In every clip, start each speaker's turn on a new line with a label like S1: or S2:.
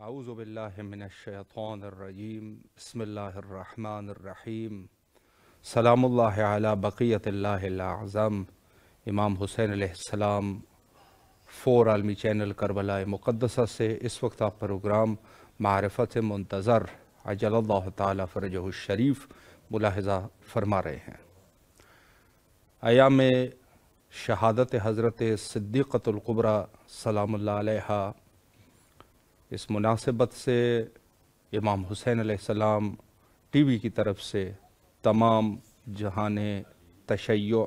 S1: اعوذ باللہ من الشیطان الرجیم بسم اللہ الرحمن الرحیم سلام اللہ علی بقیت اللہ الاعظم امام حسین علیہ السلام 4 عالمی چینل کربلا مقدسہ سے اس وقت آپ پروگرام معرفت منتظر عجل اللہ تعالی فرجہ الشریف ملاحظہ فرما رہے ہیں۔ ایام شہادت حضرت صدیقۃ الکبریٰ سلام اللہ علیہا، اس مناسبت سے امام حسین علیہ السلام ٹی وی کی طرف سے تمام جہان تشیع،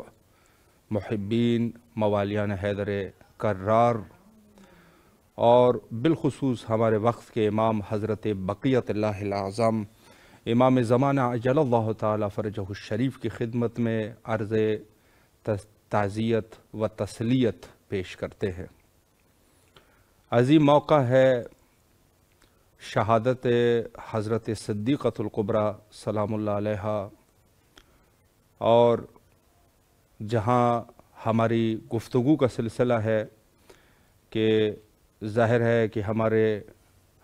S1: محبین، موالیان حیدر کرار اور بالخصوص ہمارے وقت کے امام حضرت بقیت اللہ الاعظم امام زمانہ عجل اللہ تعالی فرجہ الشریف کی خدمت میں عرض تعزیت و تسلیت پیش کرتے ہیں۔ عظیم موقع ہے شہادت حضرت صدیقۃ الکبریٰ سلام اللہ علیہا، اور جہاں ہماری گفتگو کا سلسلہ ہے کہ ظاہر ہے کہ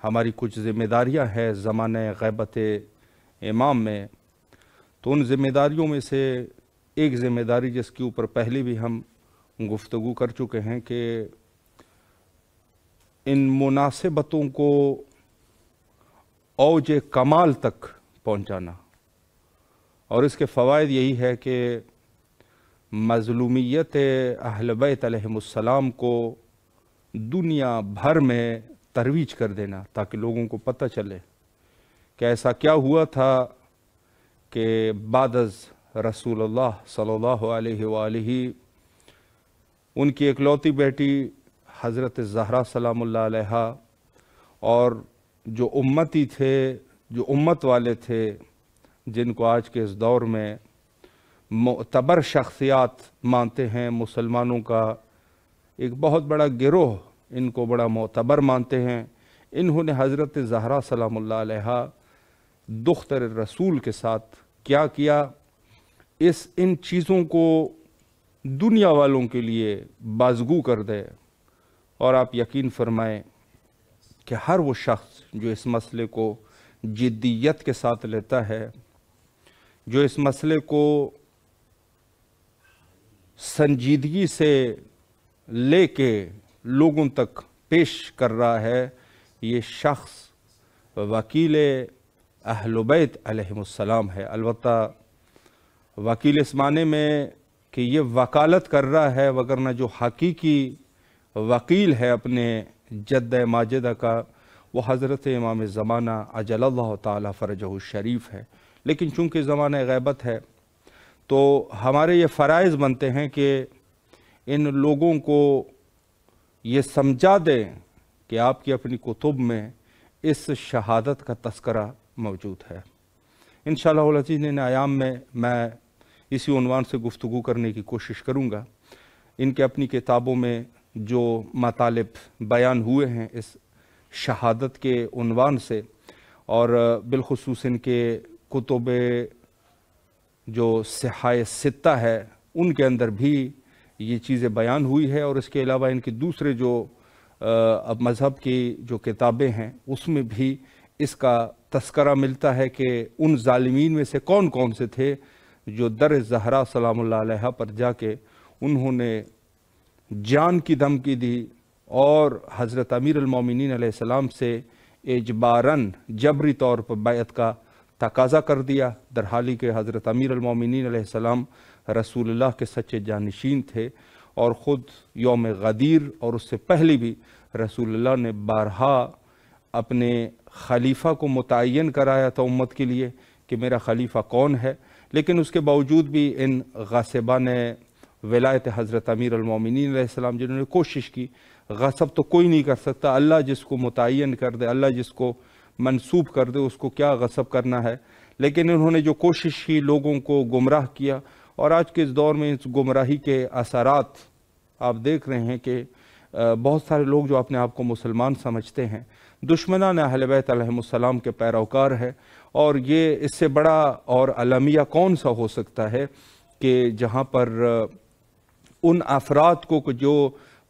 S1: ہماری کچھ ذمہ داریاں ہیں زمانہ غیبت امام میں، تو ان ذمہ داریوں میں سے ایک ذمہ داری جس کے اوپر پہلے بھی ہم گفتگو کر چکے ہیں کہ ان مناسبتوں کو اوج کمال تک پہنچانا، اور اس کے فوائد یہی ہے کہ مظلومیت اہل بیت علیہم السلام کو دنیا بھر میں ترویج کر دینا، تاکہ لوگوں کو پتہ چلے کہ ایسا کیا ہوا تھا کہ بعد از رسول اللہ صلی اللہ علیہ وآلہ ان کی اکلوتی بیٹی حضرت زہرا سلام اللہ علیہا اور جو امتی تھے، جو امت والے تھے، جن کو آج کے اس دور میں معتبر شخصیات مانتے ہیں، مسلمانوں کا ایک بہت بڑا گروہ ان کو بڑا معتبر مانتے ہیں، انہوں نے حضرت زہرا سلام اللہ علیہا دختر رسول کے ساتھ کیا کیا، ان چیزوں کو دنیا والوں کے لیے بازگو کر دے۔ اور آپ یقین فرمائیں کہ ہر وہ شخص جو اس مسئلے کو جدیت کے ساتھ لیتا ہے، جو اس مسئلے کو سنجیدگی سے لے کے لوگوں تک پیش کر رہا ہے، یہ شخص وکیل اہل بیت علیہم السلام ہے۔ البتہ وکیل اس معنی میں کہ یہ وکالت کر رہا ہے، وگرنہ جو حقیقی وکیل ہے اپنے جد ماجدہ کا، وہ حضرت امام زمانہ عجل اللہ تعالی فرجہ الشریف ہے۔ لیکن چونکہ زمانہ غیبت ہے تو ہمارے یہ فرائض بنتے ہیں کہ ان لوگوں کو یہ سمجھا دیں کہ آپ کی اپنی کتب میں اس شہادت کا تذکرہ موجود ہے۔ انشاءاللہ العزیز ان ایام میں اسی عنوان سے گفتگو کرنے کی کوشش کروں گا۔ ان کے اپنی کتابوں میں جو مطالب بیان ہوئے ہیں اس شہادت کے عنوان سے، اور بالخصوص ان کے کتب جو صحاح ستہ ہے ان کے اندر بھی یہ چیزیں بیان ہوئی ہے، اور اس کے علاوہ ان کے دوسرے جو مذہب کی جو کتابیں ہیں اس میں بھی اس کا تذکرہ ملتا ہے کہ ان ظالمین میں سے کون کون سے تھے جو در زہرا سلام اللہ علیہا پر جا کے انہوں نے جان کی دھمکی دی اور حضرت امیر المومنین علیہ السلام سے اجباراً جبری طور پر بیعت کا تقاضا کر دیا، در حالی کہ حضرت امیر المومنین علیہ السلام رسول اللہ کے سچے جانشین تھے، اور خود یوم غدیر اور اس سے پہلے بھی رسول اللہ نے بارہا اپنے خلیفہ کو متعین کرایا تھا امت کے لیے کہ میرا خلیفہ کون ہے، لیکن اس کے باوجود بھی ان غاصبان ولایت حضرت امیر المومنین علیہ السلام جنہوں نے کوشش کی، غصب تو کوئی نہیں کر سکتا، اللہ جس کو متعین کر دے، اللہ جس کو منسوب کر دے، اس کو کیا غصب کرنا ہے، لیکن انہوں نے جو کوشش کی لوگوں کو گمراہ کیا، اور آج کے اس دور میں اس گمراہی کے اثرات آپ دیکھ رہے ہیں کہ بہت سارے لوگ جو اپنے آپ کو مسلمان سمجھتے ہیں دشمنان اہل بیت علیہم السلام کے پیروکار ہے، اور یہ اس سے بڑا اور المیہ کون سا ہو سکتا ہے کہ جہاں پر ان افراد کو جو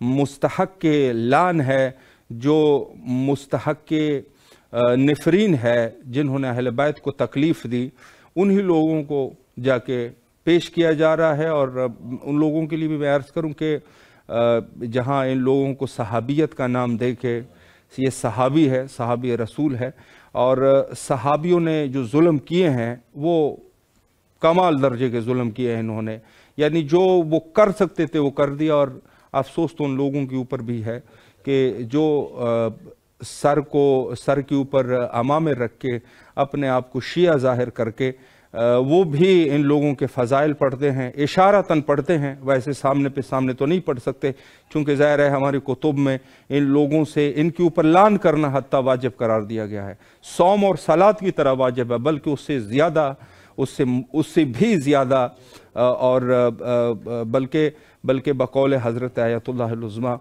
S1: مستحق کے لعن ہے، جو مستحق نفرین ہے، جنہوں نے اہل بیت کو تکلیف دی، انہی لوگوں کو جا کے پیش کیا جا رہا ہے۔ اور ان لوگوں کے لیے بھی میں عرض کروں کہ جہاں ان لوگوں کو صحابیت کا نام دے کے، یہ صحابی ہے، صحابی رسول ہے، اور صحابیوں نے جو ظلم کیے ہیں وہ کمال درجے کے ظلم کیے ہیں انہوں نے، یعنی جو وہ کر سکتے تھے وہ کر دیا۔ اور افسوس تو ان لوگوں کے اوپر بھی ہے کہ جو سر کے اوپر امامے رکھ کے اپنے آپ کو شیعہ ظاہر کر کے وہ بھی ان لوگوں کے فضائل پڑھتے ہیں، اشارتاً پڑھتے ہیں، ویسے سامنے تو نہیں پڑھ سکتے، چونکہ ظاہر ہے ہماری کتب میں ان لوگوں سے ان کے اوپر لعن کرنا حتیٰ واجب قرار دیا گیا ہے، صوم اور صلاۃ کی طرح واجب ہے، بلکہ اس سے زیادہ، اس سے بھی زیادہ، اور بلکہ بقول حضرت آیت اللہ العظمیٰ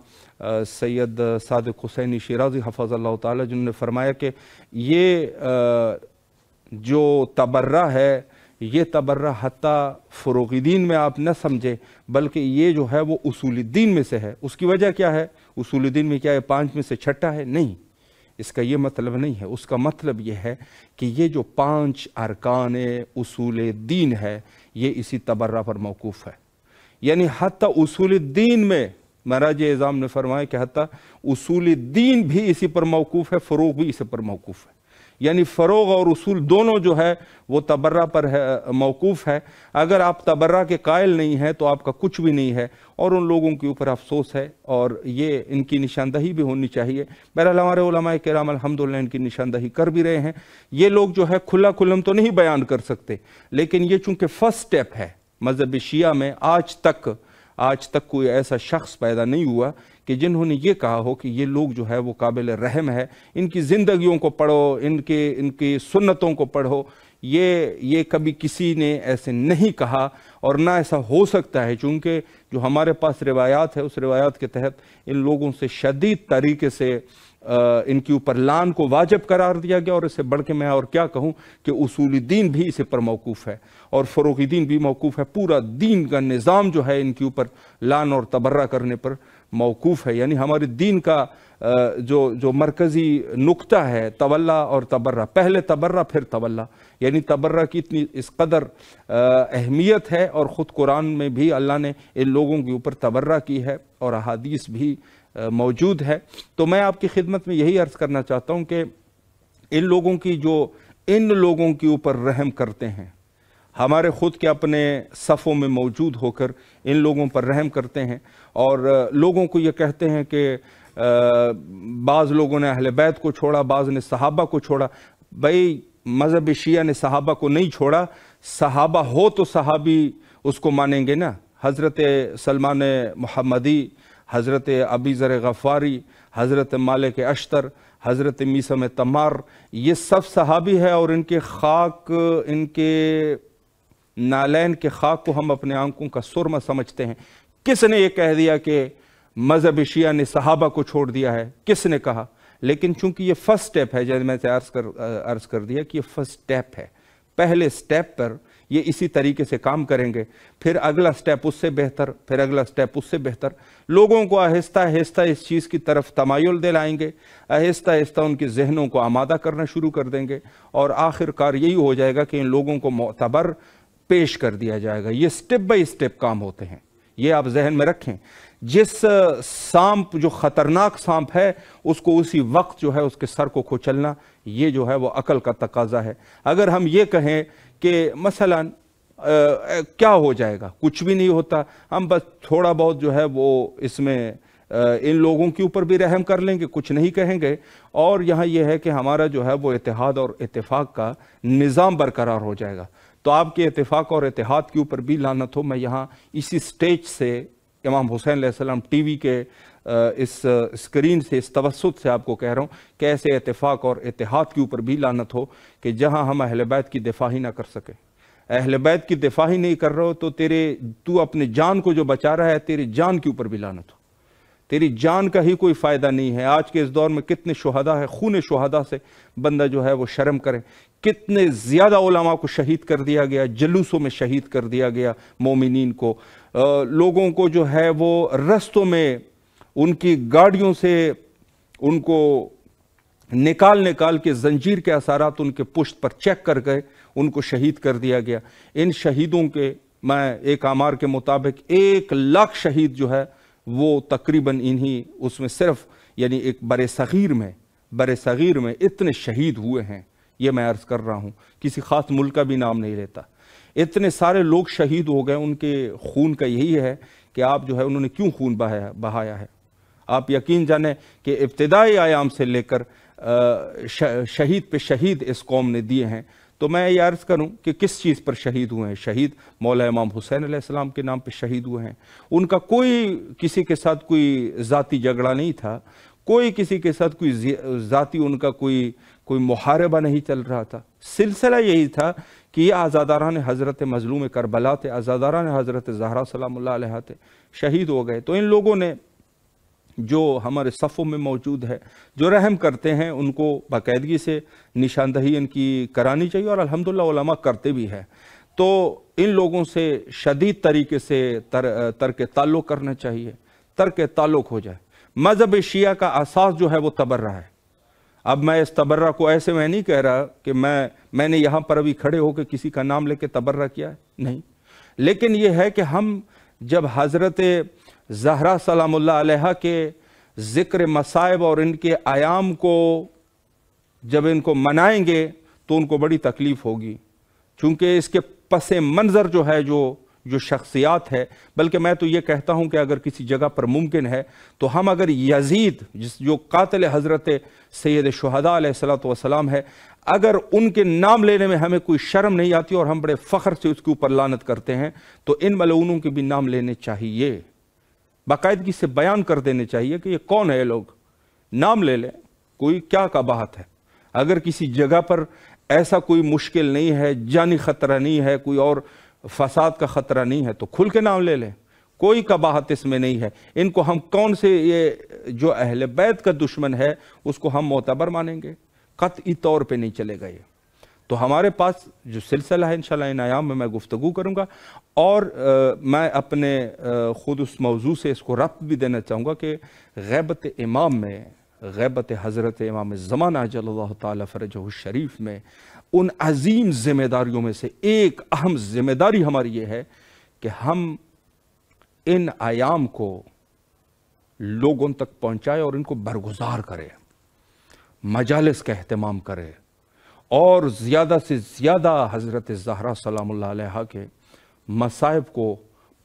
S1: سید صادق حسینی شیرازی حفظ اللہ تعالی، جنہوں نے فرمایا کہ یہ جو تبرہ ہے، یہ تبرہ حتیٰ فروغ دین میں آپ نہ سمجھے، بلکہ یہ جو ہے وہ اصول دین میں سے ہے۔ اس کی وجہ کیا ہے؟ اصول دین میں کیا ہے؟ 5 میں سے چھٹا ہے؟ نہیں، اس کا یہ مطلب نہیں ہے۔ اس کا مطلب یہ ہے کہ یہ جو 5 ارکان اصول دین ہے، یہ اسی تبرہ پر موقوف ہے، یعنی حتیٰ اصول دین میں مہاراج اعظام نے فرمایا کہ حتیٰ اصول دین بھی اسی پر موقوف ہے، فروغ بھی اسی پر موقوف ہے، یعنی فروغ اور اصول دونوں جو ہے وہ تبرہ پر موقوف ہے۔ اگر آپ تبرہ کے قائل نہیں ہیں تو آپ کا کچھ بھی نہیں ہے، اور ان لوگوں کے اوپر افسوس ہے، اور یہ ان کی نشاندہی بھی ہونی چاہیے۔ بہرحال ہمارے علماء کرام الحمدللہ ان کی نشاندہی کر بھی رہے ہیں۔ یہ لوگ جو ہے کھلا کھلم تو نہیں بیان کر سکتے، لیکن یہ چونکہ فرسٹ سٹیپ ہے مذہب شیعہ میں، آج تک کوئی ایسا شخص پیدا نہیں ہوا کہ جنہوں نے یہ کہا ہو کہ یہ لوگ جو ہے وہ قابل رحم ہے، ان کی زندگیوں کو پڑھو، ان کی سنتوں کو پڑھو۔ یہ کبھی کسی نے ایسے نہیں کہا، اور نہ ایسا ہو سکتا ہے، چونکہ جو ہمارے پاس روایات ہے، اس روایات کے تحت ان لوگوں سے شدید طریقے سے ان کے اوپر لعن کو واجب قرار دیا گیا۔ اور اس سے بڑھ کے میں اور کیا کہوں کہ اصول دین بھی اسے پر موقوف ہے، اور فروغ دین بھی موقوف ہے۔ پورا دین کا نظام جو ہے ان کے اوپر لعن اور تبرہ کرنے پر موقوف ہے، یعنی ہمارے دین کا جو مرکزی نقطہ ہے تولا اور تبرہ، پہلے تبرہ پھر تولا، یعنی تبرہ کی اتنی اس قدر اہمیت ہے، اور خود قرآن میں بھی اللہ نے ان لوگوں کے اوپر تبرہ کی ہے، اور احادیث بھی موجود ہے۔ تو میں آپ کی خدمت میں یہی عرض کرنا چاہتا ہوں کہ ان لوگوں کے اوپر رحم کرتے ہیں، ہمارے خود کے اپنے صفوں میں موجود ہو کر ان لوگوں پر رحم کرتے ہیں، اور لوگوں کو یہ کہتے ہیں کہ بعض لوگوں نے اہل بیت کو چھوڑا، بعض نے صحابہ کو چھوڑا۔ بھائی مذہب شیعہ نے صحابہ کو نہیں چھوڑا، صحابہ ہو تو صحابی اس کو مانیں گے نا۔ حضرت سلمان محمدی، حضرت ابی ذر غفاری، حضرت مالک اشتر، حضرت میثم تمار، یہ سب صحابی ہے، اور ان کے خاک، ان کے نالین کے خاک کو ہم اپنے آنکھوں کا سرما سمجھتے ہیں۔ کس نے یہ کہہ دیا کہ مذہب شیعہ نے صحابہ کو چھوڑ دیا ہے؟ کس نے کہا؟ لیکن چونکہ یہ فرسٹ سٹیپ ہے، جیسے میں نے عرض کر دیا کہ یہ فرسٹ سٹیپ ہے، پہلے سٹیپ پر یہ اسی طریقے سے کام کریں گے، پھر اگلا سٹیپ اس سے بہتر، پھر اگلا سٹیپ اس سے بہتر، لوگوں کو آہستہ آہستہ اس چیز کی طرف تمایل دلائیں گے، آہستہ آہستہ ان کے ذہنوں کو آمادہ کرنا شروع کر دیں گے، اور آخر کار یہی ہو جائے گا کہ ان لوگوں کو معتبر پیش کر دیا جائے گا۔ یہ سٹیپ بائی سٹیپ کام ہوتے ہیں، یہ آپ ذہن میں رکھیں۔ جس سانپ جو خطرناک سانپ ہے، اس کو اسی وقت جو ہے اس کے سر کو کھچلنا، یہ جو ہے وہ عقل کا تقاضا ہے۔ اگر ہم یہ کہیں کہ مثلا کیا ہو جائے گا، کچھ بھی نہیں ہوتا، ہم بس تھوڑا بہت جو ہے وہ اس میں ان لوگوں کے اوپر بھی رحم کر لیں گے، کچھ نہیں کہیں گے، اور یہاں یہ ہے کہ ہمارا جو ہے وہ اتحاد اور اتفاق کا نظام برقرار ہو جائے گا۔ تو آپ کے اتفاق اور اتحاد کے اوپر بھی لعنت ہو۔ میں یہاں اسی سٹیج سے امام حسین علیہ السلام ٹی وی کے اس اسکرین سے، اس توسط سے آپ کو کہہ رہا ہوں کہ ایسے اتفاق اور اتحاد کے اوپر بھی لعنت ہو کہ جہاں ہم اہل بیت کی دفاع ہی نہ کر سکے۔ اہل بیت کی دفاع ہی نہیں کر رہے ہو تو تو اپنے جان کو جو بچا رہا ہے، تیری جان کے اوپر بھی لعنت ہو۔ تیری جان کا ہی کوئی فائدہ نہیں ہے۔ آج کے اس دور میں کتنے شہداء ہیں، خون شہداء سے بندہ جو ہے وہ شرم کرے۔ کتنے زیادہ علماء کو شہید کر دیا گیا، جلوسوں میں شہید کر دیا گیا مومنین کو، لوگوں کو جو ہے وہ رستوں میں ان کی گاڑیوں سے ان کو نکال کے زنجیر کے اثرات ان کے پشت پر چیک کر گئے، ان کو شہید کر دیا گیا۔ ان شہیدوں کے میں ایک آمار کے مطابق 1,00,000 شہید جو ہے وہ تقریباً انہی اس میں صرف یعنی ایک برِ صغیر میں اتنے شہید ہوئے ہیں، یہ میں عرض کر رہا ہوں، کسی خاص ملک کا بھی نام نہیں لیتا۔ اتنے سارے لوگ شہید ہو گئے، ان کے خون کا یہی ہے کہ آپ جو ہے انہوں نے کیوں خون بہایا ہے۔ آپ یقین جانیں کہ ابتدائی ایام سے لے کر شہید پہ شہید اس قوم نے دیے ہیں۔ تو میں یہ عرض کروں کہ کس چیز پر شہید ہوئے ہیں؟ شہید مولا امام حسین علیہ السلام کے نام پہ شہید ہوئے ہیں۔ ان کا کوئی کسی کے ساتھ کوئی ذاتی جھگڑا نہیں تھا، کوئی کسی کے ساتھ کوئی ذاتی ان کا کوئی محاربہ نہیں چل رہا تھا۔ سلسلہ یہی تھا کہ یہ آزاداران حضرت مظلوم کربلا تھے، آزاداران حضرت زہرا سلام اللہ علیہ تھے، شہید ہو گئے۔ تو ان لوگوں نے جو ہمارے صفوں میں موجود ہے، جو رحم کرتے ہیں، ان کو باقاعدگی سے نشاندہی ان کی کرانی چاہیے، اور الحمدللہ علماء کرتے بھی ہیں۔ تو ان لوگوں سے شدید طریقے سے ترک تعلق کرنا چاہیے، ترک تعلق ہو جائے۔ مذہب شیعہ کا اساس جو ہے وہ تبرہ ہے۔ اب میں اس تبرہ کو ایسے میں نہیں کہہ رہا کہ میں نے یہاں پر ابھی کھڑے ہو کے کسی کا نام لے کے تبرہ کیا ہے، نہیں، لیکن یہ ہے کہ ہم جب حضرت زہرا سلام اللہ علیہ کے ذکر مصائب اور ان کے ایام کو جب ان کو منائیں گے تو ان کو بڑی تکلیف ہوگی، چونکہ اس کے پس منظر جو ہے جو شخصیات ہے، بلکہ میں تو یہ کہتا ہوں کہ اگر کسی جگہ پر ممکن ہے تو ہم اگر یزید جو قاتل حضرت سید شہداء علیہ السلام ہے، اگر ان کے نام لینے میں ہمیں کوئی شرم نہیں آتی اور ہم بڑے فخر سے اس کے اوپر لعنت کرتے ہیں، تو ان ملعونوں کے بھی نام لینے چاہیے، باقاعدگی سے بیان کر دینے چاہیے کہ یہ کون ہے، یہ لوگ نام لے لیں، کوئی کیا قباحت ہے۔ اگر کسی جگہ پر ایسا کوئی مشکل نہیں ہے، جانی خطرہ نہیں ہے، کوئی اور فساد کا خطرہ نہیں ہے، تو کھل کے نام لے لیں، کوئی قباحت اس میں نہیں ہے۔ ان کو ہم کون سے یہ جو اہل بیت کا دشمن ہے اس کو ہم معتبر مانیں گے؟ قطعی طور پہ نہیں چلے گا یہ۔ تو ہمارے پاس جو سلسلہ ہے انشاءاللہ ان ایام میں گفتگو کروں گا، اور میں اپنے خود اس موضوع سے اس کو ربط بھی دینا چاہوں گا کہ غیبت امام میں، غیبت حضرت امام زمانہ عجل اللہ تعالی فرجہ الشریف میں ان عظیم ذمہ داریوں میں سے ایک اہم ذمہ داری ہماری یہ ہے کہ ہم ان ایام کو لوگوں تک پہنچائے اور ان کو برگزار کرے، مجالس کا اہتمام کرے، اور زیادہ سے زیادہ حضرت زہرا سلام اللہ علیہ کے مصائب کو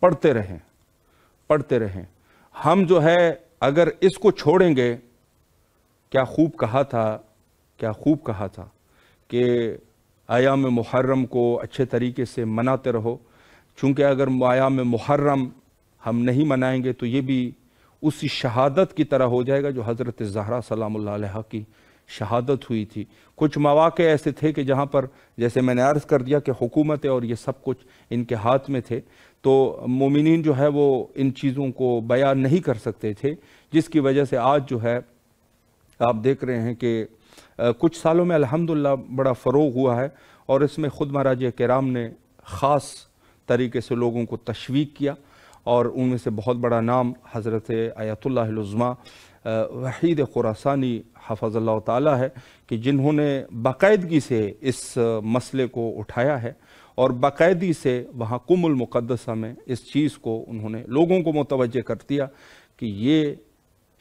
S1: پڑھتے رہیں۔ ہم جو ہے اگر اس کو چھوڑیں گے، کیا خوب کہا تھا کہ ایام محرم کو اچھے طریقے سے مناتے رہو، چونکہ اگر ایام محرم ہم نہیں منائیں گے تو یہ بھی اسی شہادت کی طرح ہو جائے گا جو حضرت زہرا سلام اللہ علیہ کی شہادت ہوئی تھی۔ کچھ مواقع ایسے تھے کہ جہاں پر جیسے میں نے عرض کر دیا کہ حکومت اور یہ سب کچھ ان کے ہاتھ میں تھے، تو مومنین جو ہے وہ ان چیزوں کو بیان نہیں کر سکتے تھے، جس کی وجہ سے آج جو ہے آپ دیکھ رہے ہیں کہ کچھ سالوں میں الحمدللہ بڑا فروغ ہوا ہے، اور اس میں خود مراجع کرام نے خاص طریقے سے لوگوں کو تشویق کیا، اور ان میں سے بہت بڑا نام حضرت آیت اللہ العظمیٰ وحید خراسانی حفظ اللہ تعالی ہے، کہ جنہوں نے باقاعدگی سے اس مسئلے کو اٹھایا ہے، اور باقاعدگی سے وہاں قم المقدسہ میں اس چیز کو انہوں نے لوگوں کو متوجہ کر دیا کہ یہ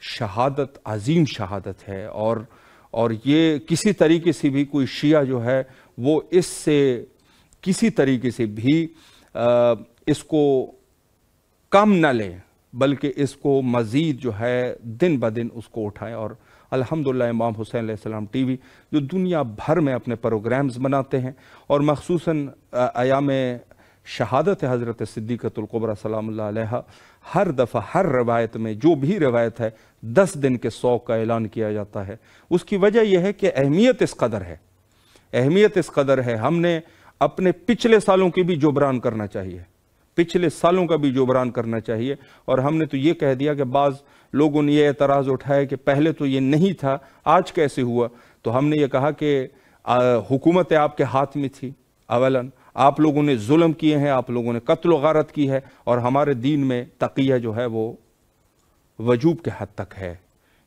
S1: شہادت عظیم شہادت ہے، اور یہ کسی طریقے سے بھی کوئی شیعہ جو ہے وہ اس سے کسی طریقے سے بھی اس کو کم نہ لے، بلکہ اس کو مزید جو ہے دن بدن اس کو اٹھائیں۔ اور الحمدللہ امام حسین علیہ السلام ٹی وی جو دنیا بھر میں اپنے پروگرامز بناتے ہیں، اور مخصوصاً ایام شہادت حضرت صدیقۃ الکبریٰ سلام اللہ علیہ، ہر دفعہ ہر روایت میں جو بھی روایت ہے 10 دن کے سوگ کا اعلان کیا جاتا ہے۔ اس کی وجہ یہ ہے کہ اہمیت اس قدر ہے، ہم نے اپنے پچھلے سالوں کی بھی جبران کرنا چاہیے، اور ہم نے تو یہ کہہ دیا کہ بعض لوگوں نے یہ اعتراض اٹھایا کہ پہلے تو یہ نہیں تھا، آج کیسے ہوا؟ تو ہم نے یہ کہا کہ حکومت آپ کے ہاتھ میں تھی، اولاً آپ لوگوں نے ظلم کیے ہیں، آپ لوگوں نے قتل و غارت کی ہے، اور ہمارے دین میں تقیہ جو ہے وہ وجوب کے حد تک ہے،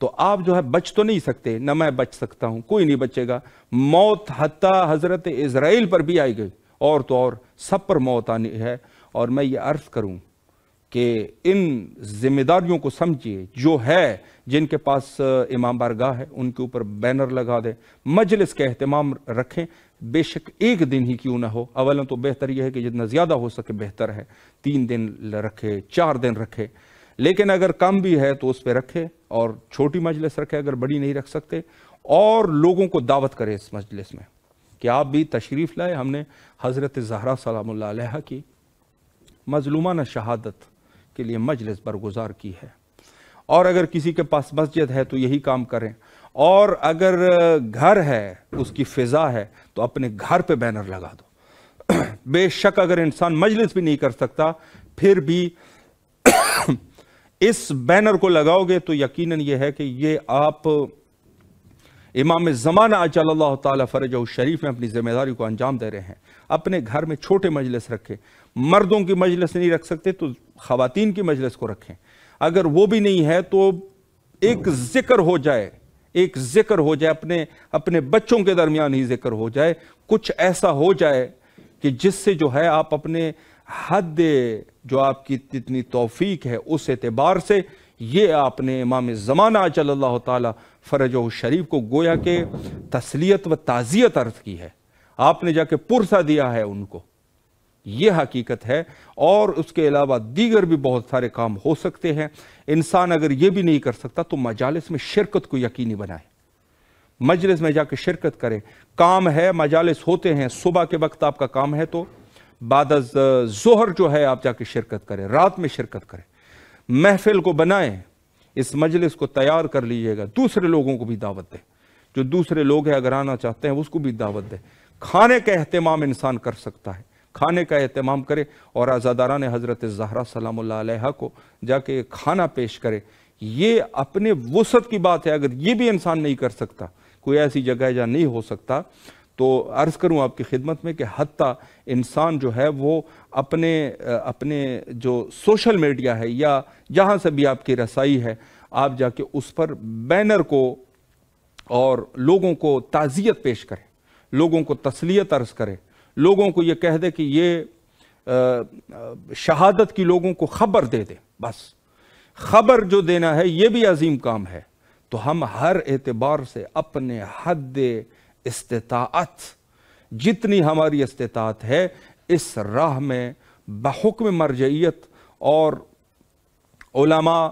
S1: تو آپ جو ہے بچ تو نہیں سکتے، نہ میں بچ سکتا ہوں، کوئی نہیں بچے گا۔ موت حتیٰ حضرت اسرائیل پر بھی آئی گئی، اور تو اور سب پر موت آنی ہے۔ اور میں یہ عرض کروں کہ ان ذمہ داریوں کو سمجھیے، جو ہے جن کے پاس امام بارگاہ ہے ان کے اوپر بینر لگا دیں، مجلس کا اہتمام رکھیں، بے شک ایک دن ہی کیوں نہ ہو، اولا تو بہتر یہ ہے کہ جتنا زیادہ ہو سکے بہتر ہے، 3 دن رکھے، 4 دن رکھے، لیکن اگر کم بھی ہے تو اس پہ رکھے، اور چھوٹی مجلس رکھے اگر بڑی نہیں رکھ سکتے، اور لوگوں کو دعوت کرے اس مجلس میں کہ آپ بھی تشریف لائے۔ ہم نے حضرت زہرا سلام اللہ علیہا کی مظلومانہ شہادت کے لیے مجلس برگزار کی ہے، اور اگر کسی کے پاس مسجد ہے تو یہی کام کریں، اور اگر گھر ہے اس کی فضا ہے تو اپنے گھر پہ بینر لگا دو۔ بے شک اگر انسان مجلس بھی نہیں کر سکتا پھر بھی اس بینر کو لگاؤ گے تو یقیناً یہ ہے کہ یہ آپ امام زمانہ عجل اللہ تعالیٰ فرجہ الشریف میں اپنی ذمہ داری کو انجام دے رہے ہیں۔ اپنے گھر میں چھوٹے مجلس رکھیں، مردوں کی مجلس نہیں رکھ سکتے تو خواتین کی مجلس کو رکھیں، اگر وہ بھی نہیں ہے تو ایک ذکر ہو جائے، اپنے بچوں کے درمیان ہی ذکر ہو جائے، کچھ ایسا ہو جائے کہ جس سے جو ہے آپ اپنے حد جو آپ کی اتنی توفیق ہے اس اعتبار سے یہ آپ نے امام زمانہ عجل اللہ تعالیٰ فرجہ الشریف کو گویا کہ تسلیت و تعزیت عرض کی ہے، آپ نے جا کے پرسہ دیا ہے ان کو، یہ حقیقت ہے۔ اور اس کے علاوہ دیگر بھی بہت سارے کام ہو سکتے ہیں۔ انسان اگر یہ بھی نہیں کر سکتا تو مجالس میں شرکت کو یقینی بنائے، مجلس میں جا کے شرکت کرے۔ کام ہے، مجالس ہوتے ہیں، صبح کے وقت آپ کا کام ہے تو بعد از ظہر جو ہے آپ جا کے شرکت کریں، رات میں شرکت کریں، محفل کو بنائیں، اس مجلس کو تیار کر لیجئے گا، دوسرے لوگوں کو بھی دعوت دیں، جو دوسرے لوگ ہیں اگر آنا چاہتے ہیں اس کو بھی دعوت دیں۔ کھانے کا اہتمام انسان کر سکتا ہے، کھانے کا اہتمام کرے، اور عزاداران حضرت زہرا سلام اللہ علیہا کو جا کے کھانا پیش کرے۔ یہ اپنے وسعت کی بات ہے، اگر یہ بھی انسان نہیں کر سکتا، کوئی ایسی جگہ ہے جہاں نہیں ہو سکتا، تو عرض کروں آپ کی خدمت میں کہ حتیٰ انسان جو ہے وہ اپنے جو سوشل میڈیا ہے یا جہاں سے بھی آپ کی رسائی ہے، آپ جا کے اس پر بینر کو اور لوگوں کو تعزیت پیش کرے، لوگوں کو تسلیت عرض کرے، لوگوں کو یہ کہہ دے کہ یہ شہادت کی لوگوں کو خبر دے دے، بس خبر جو دینا ہے یہ بھی عظیم کام ہے۔ تو ہم ہر اعتبار سے اپنے حد استطاعت، جتنی ہماری استطاعت ہے، اس راہ میں بحکم مرجعیت اور علماء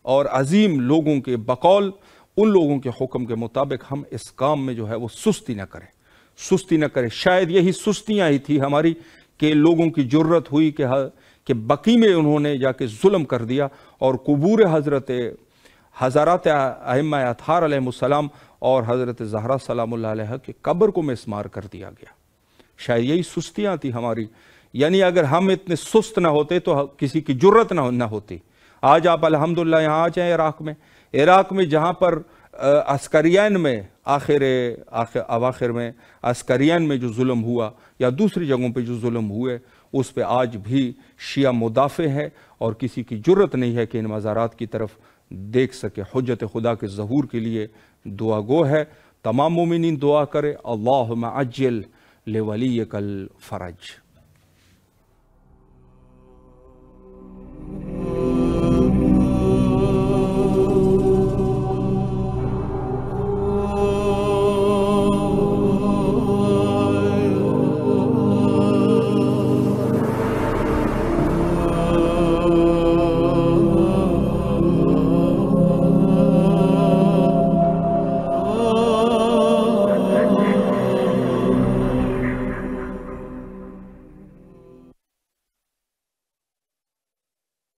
S1: اور عظیم لوگوں کے بقول ان لوگوں کے حکم کے مطابق ہم اس کام میں جو ہے وہ سستی نہ کریں۔ شاید یہی سستیاں ہی تھی ہماری کہ لوگوں کی جرت ہوئی کہ بقی میں انہوں نے جا کے ظلم کر دیا اور قبور حضرات ائمہ اطہار علیہ السلام اور حضرت زہرا سلام اللہ علیہ کی قبر کو مسمار کر دیا گیا۔ شاید یہی سستیاں تھی ہماری، یعنی اگر ہم اتنے سست نہ ہوتے تو کسی کی جرت نہ ہوتی۔ آج آپ الحمدللہ یہاں آ جائیں عراق میں جہاں پر عسکریین میں اواخر میں عسکریین میں جو ظلم ہوا یا دوسری جگہوں پہ جو ظلم ہوئے، اس پہ آج بھی شیعہ مدافع ہے اور کسی کی جرت نہیں ہے کہ ان مزارات کی طرف دیکھ سکے۔ حجت خدا کے ظہور کے لیے دعا گو ہے، تمام مومنین دعا کرے، اللہم عجل لولیک الفرج۔